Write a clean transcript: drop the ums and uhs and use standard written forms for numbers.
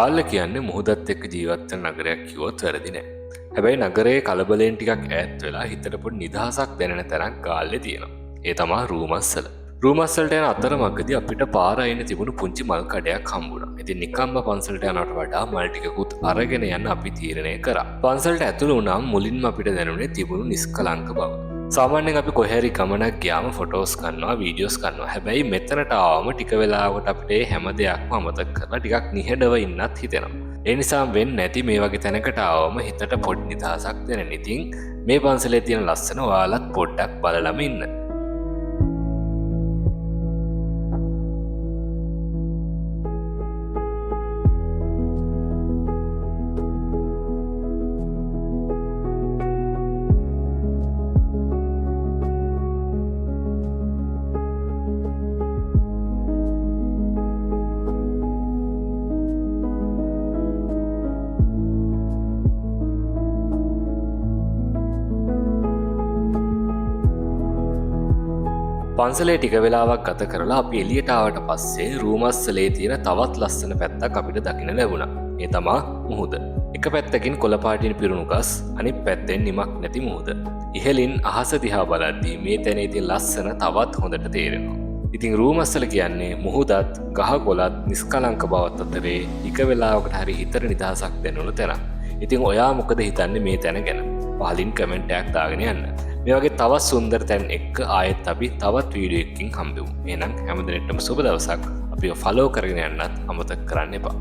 ගාල්ල කියන්නේ මුහුදත් එක්ක ජීවත් වෙන නගරයක් කිව්වොත් වැරදි නෑ. හැබැයි නගරයේ කලබලයෙන් ටිකක් ඈත් වෙලා හිතට පොඩි නිදහසක් දැනෙන තැනක් ගාල්ලේ තියෙනවා. ඒ තමයි රූමස්සල. රූමස්සලට යන අතරමඟදී අපිට පාර අයින තිබුණු පුංචි මල් කඩයක් හම්බුණා. ඉතින් නිකම්ම පන්සලට යනවට වඩා මල් ටිකකුත් අරගෙන යන්න අපි තීරණය කරා. පන්සලට ඇතුළු වුණාම මුලින්ම අපිට දැනුනේ තිබුණු නිස්කලංක බව. සාමාන්‍යයෙන් අපි කොහේ හරි ගමනක් ගියාම ෆොටෝස් ගන්නවා, වීඩියෝස් ගන්නවා. හැබැයි මෙතනට ආවම ටික වෙලාවකට අපිට හැම දෙයක්ම අමතක කරලා ටිකක් නිහඬව ඉන්නත් හිතෙනවා. ඒ නිසා වෙන්නේ නැති මේ වගේ තැනකට ආවම හිතට පොඩි නිදහසක් දැනෙන. ඉතින් මේ පන්සලේ තියෙන ලස්සන ඔයාලත් පොඩ්ඩක් බලලම ඉන්න. පන්සලේ ටික වෙලාවක් ගත කරලා අපි එළියට ආවට පස්සේ රූමස්සලේ තියෙන තවත් ලස්සන පැත්තක් අපිට දකින්න ලැබුණා. ඒ තමා මුහුද. එක පැත්තකින් කොළ පාටින් පිරුණු ගස්, අනිත් පැත්තෙන් නිමක් නැති මුහුද. ඉහළින් අහස දිහා බලද්දී මේ තැනේ තියෙන ලස්සන තවත් හොඳට තේරෙනවා. ඉතින් රූමස්සල කියන්නේ මුහුදත්, ගහ කොළත්, නිස්කලංක බවත් අතරේ ටික වෙලාවකට හරි හිතට නිදහසක් දැනුණු තැනක්. ඉතින් ඔයා මොකද හිතන්නේ මේ තැන ගැන? පහලින් කමෙන්ට් එකක් දාගෙන යන්න. මේ වගේ තවත් සුන්දර තැන් එක්ක ආයෙත් අපි තවත් වීඩියෝ එකකින් හම්බෙමු. එහෙනම් හැමදෙනාටම සුබ දවසක්. අපිව ෆලෝ කරගෙන යන්නත් අමතක කරන්න එපා.